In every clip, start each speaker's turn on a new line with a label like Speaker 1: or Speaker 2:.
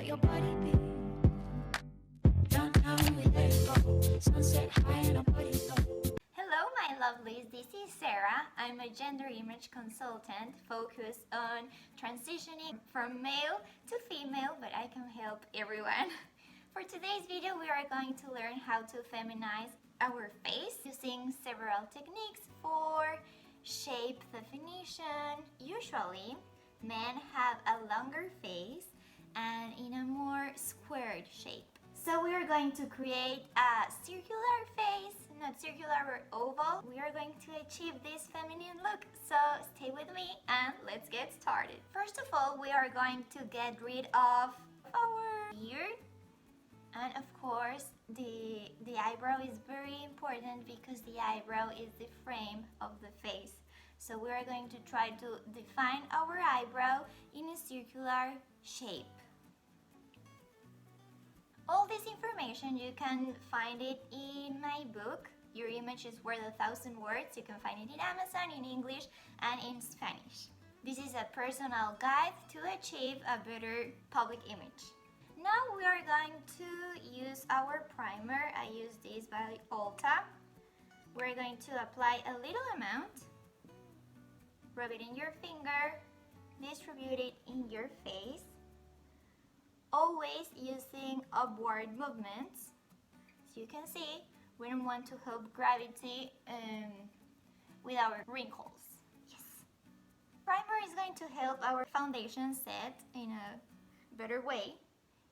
Speaker 1: your body be. Downtown we let it go. Sunset high and our body low.
Speaker 2: Hello my lovelies, this is Sara. I'm a gender image consultant focused on transitioning from male to female, but I can help everyone. For today's video, we are going to learn how to feminize our face using several techniques for shape definition. Usually, men have a longer face and in a more squared shape. So we are going to create a circular face, not circular or oval. We are going to achieve this feminine look. So stay with me and let's get started. First of all, we are going to get rid of our beard. And of course, the eyebrow is very important because the eyebrow is the frame of the face. So we are going to try to define our eyebrow in a circular shape. All this information, you can find it in my book, Your Image is Worth 1,000 Words. You can find it in Amazon, in English, and in Spanish. This is a personal guide to achieve a better public image. Now we are going to use our primer. I use this by Ulta. We're going to apply a little amount, rub it in your finger, distribute it in your face, always using upward movements. As you can see, we don't want to help gravity with our wrinkles. Yes. Primer is going to help our foundation set in a better way.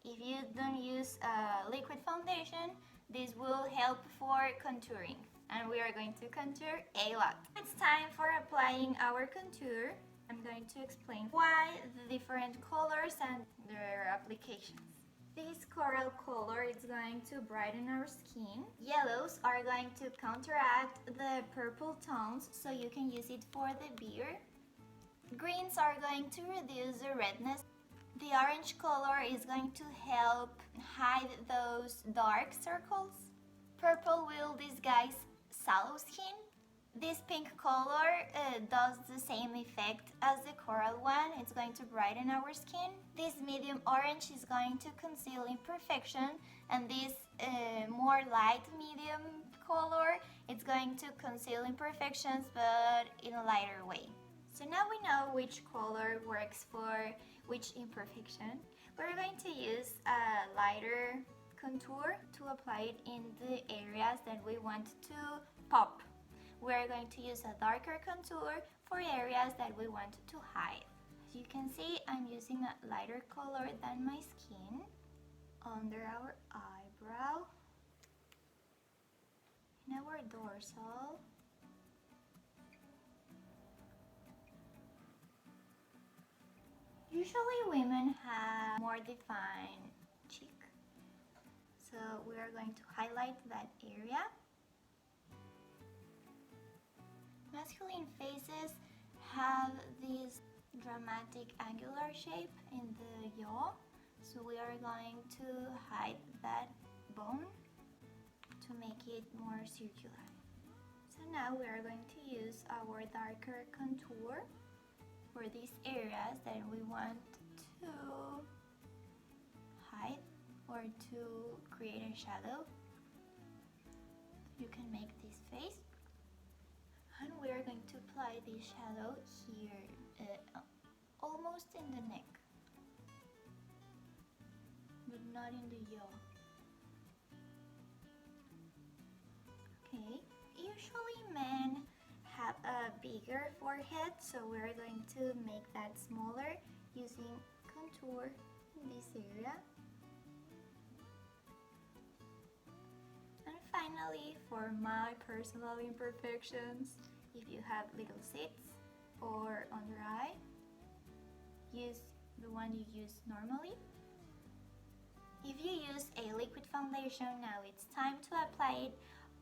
Speaker 2: If you don't use a liquid foundation, this will help for contouring. And we are going to contour a lot. It's time for applying our contour. I'm going to explain why the different colors and their applications. This coral color is going to brighten our skin. Yellows are going to counteract the purple tones, so you can use it for the beard. Greens are going to reduce the redness. The orange color is going to help hide those dark circles. Purple will disguise sallow skin. This pink color does the same effect as the coral one. It's going to brighten our skin. This medium orange is going to conceal imperfection, and this more light medium color, it's going to conceal imperfections but in a lighter way. So now we know which color works for which imperfection. We're going to use a lighter contour to apply it in the areas that we want to pop. We're going to use a darker contour for areas that we want to hide. As you can see, I'm using a lighter color than my skin under our eyebrow, in our dorsal, usually women have more defined cheek, so we are going to highlight that area. Masculine faces have this dramatic angular shape in the jaw, so we are going to hide that bone to make it more circular. So now we are going to use our darker contour for these areas that we want to hide or to create a shadow. You can make this face, and we are going to apply this shadow here, almost in the neck, but not in the jaw. Okay, usually men have a bigger forehead, so we're going to make that smaller using contour in this area. And finally, for my personal imperfections, if you have little zits or under eye, use the one you use normally. If you use a liquid foundation, now it's time to apply it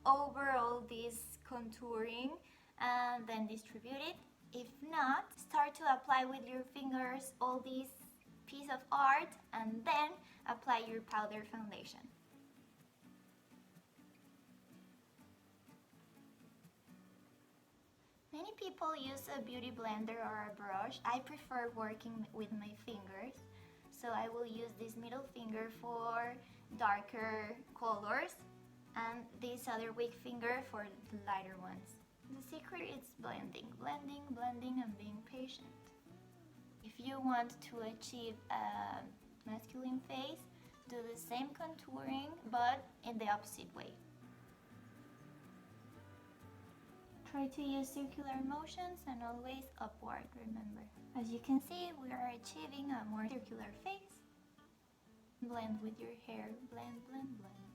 Speaker 2: over all this contouring and then distribute it. If not, start to apply with your fingers all this piece of art and then apply your powder foundation. Many people use a beauty blender or a brush. I prefer working with my fingers. So I will use this middle finger for darker colors and this other weak finger for the lighter ones. The secret is blending, blending, blending, and being patient. If you want to achieve a masculine face, do the same contouring but in the opposite way. Try to use circular motions and always upward, remember. As you can see, we are achieving a more circular face. Blend with your hair, blend, blend, blend.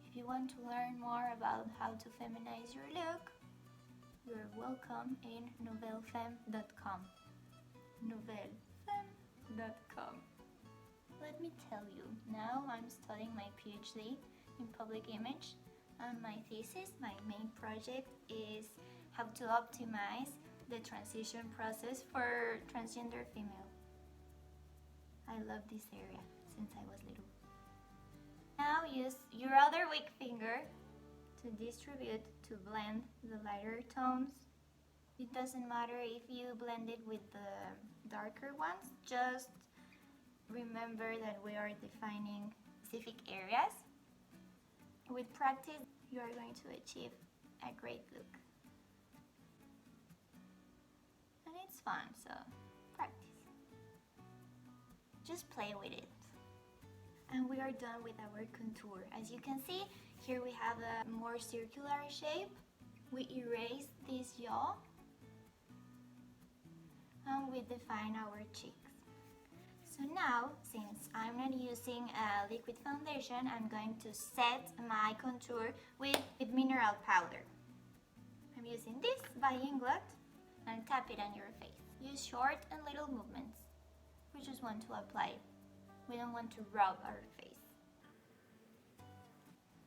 Speaker 2: If you want to learn more about how to feminize your look, you're welcome in nouvellefemme.com. Nouvellefemme.com. Let me tell you, now I'm studying my PhD in public image, and my thesis, my main project, is how to optimize the transition process for transgender female. I love this area since I was little. Now use your other weak finger to distribute, to blend the lighter tones. It doesn't matter if you blend it with the darker ones, just remember that we are defining specific areas. With practice, you are going to achieve a great look. And it's fun, so practice. Just play with it. And we are done with our contour. As you can see, here we have a more circular shape. We erase this yaw and we define our cheeks. So now, since I'm not using a liquid foundation, I'm going to set my contour with mineral powder. I'm using this by Inglot and tap it on your face. Use short and little movements. We just want to apply it. We don't want to rub our face.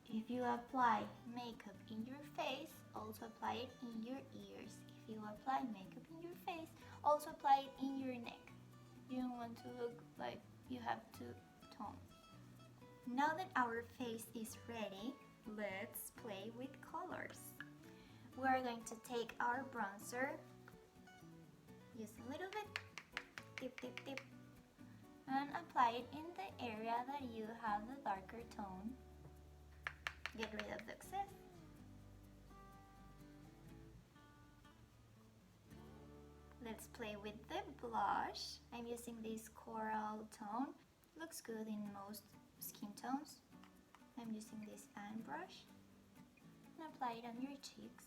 Speaker 2: If you apply makeup in your face, also apply it in your ears. If you apply makeup in your face, also apply it in your neck. You don't want to look like you have two tones. Now that our face is ready, let's play with colors. We are going to take our bronzer, use a little bit, dip, dip, dip, and apply it in the area that you have the darker tone. Get rid of the excess. Let's play with the blush. I'm using this coral tone. Looks good in most skin tones. I'm using this fan brush and apply it on your cheeks.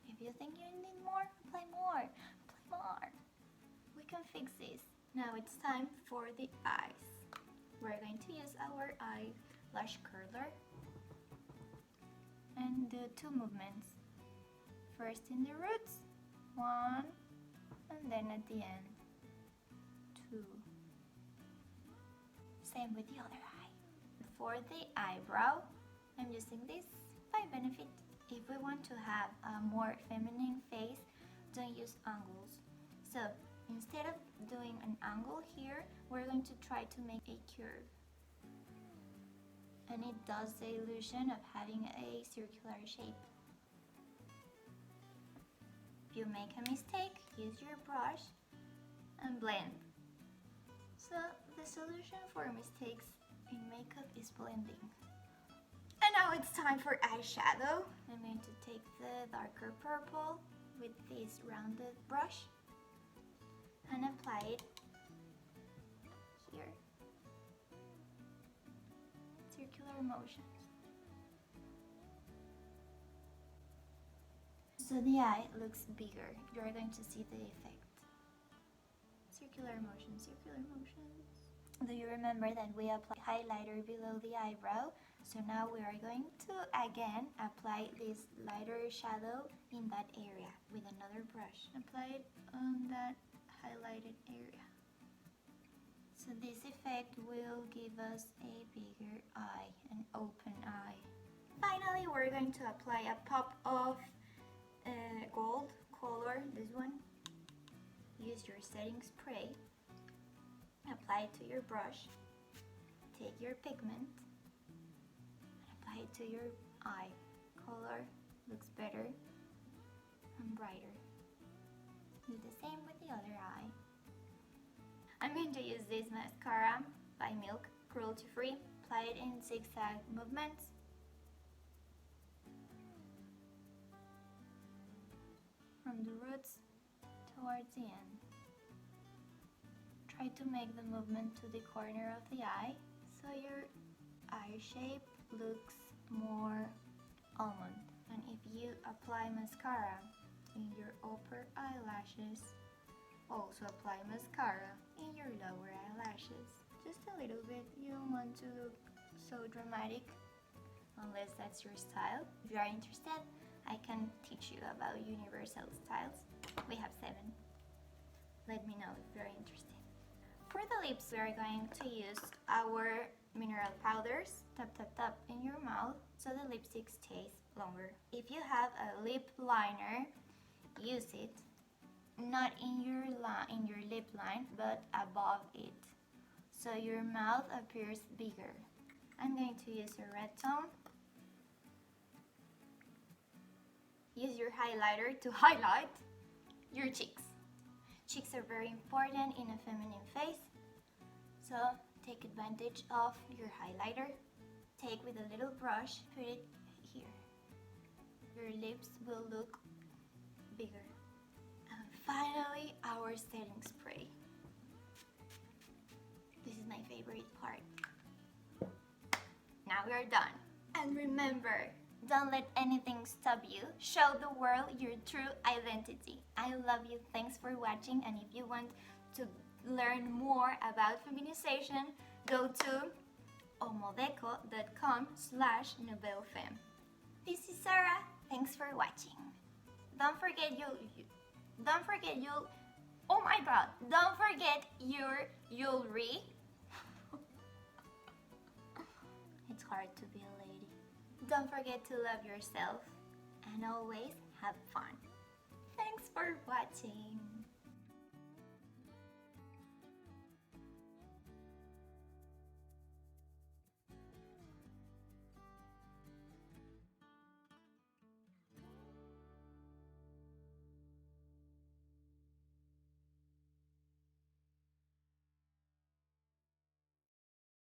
Speaker 2: If you think you need more, apply more. Apply more. We can fix this. Now it's time for the eyes. We're going to use our eyelash curler and do two movements. First in the roots, 1, and then at the end, 2. Same with the other eye. For the eyebrow, I'm using this by Benefit. If we want to have a more feminine face, don't use angles. So instead of doing an angle here, we're going to try to make a curve. And it does the illusion of having a circular shape. If you make a mistake, use your brush and blend. So the solution for mistakes in makeup is blending. And now it's time for eyeshadow. I'm going to take the darker purple with this rounded brush and apply it here. Circular motions. So the eye looks bigger. You're going to see the effect. Circular motions, circular motions. Do you remember that we applied highlighter below the eyebrow? So now we are going to again apply this lighter shadow in that area with another brush. Apply it on that highlighted area. So this effect will give us a bigger eye, an open eye. Finally, we're going to apply a pop of gold color, this one. Use your setting spray, apply it to your brush, take your pigment, and apply it to your eye. Color looks better and brighter. I'm going to use this mascara by Milk, cruelty free. Apply it in zigzag movements. From the roots towards the end. Try to make the movement to the corner of the eye so your eye shape looks more almond. And if you apply mascara in your upper eyelashes, also apply mascara in your lower eyelashes. Just a little bit. You don't want to look so dramatic unless that's your style. If you are interested, I can teach you about universal styles. We have 7. Let me know if you're interested. For the lips, we are going to use our mineral powders. Tap, tap, tap in your mouth so the lipstick stays longer. If you have a lip liner, use it. Not in your lip line, but above it. So your mouth appears bigger. I'm going to use a red tone. Use your highlighter to highlight your cheeks. Cheeks are very important in a feminine face, so take advantage of your highlighter. Take with a little brush, put it here. Your lips will look bigger. And finally, our setting spray. This is my favorite part. Now we are done. And remember, don't let anything stop you. Show the world your true identity. I love you. Thanks for watching. And if you want to learn more about feminization, go to hhomodeco.com/Nouvelle femme. This is Sara. Thanks for watching. Don't forget oh my god, don't forget your jewelry. It's hard to be a lady. Don't forget to love yourself and always have fun. Thanks for watching.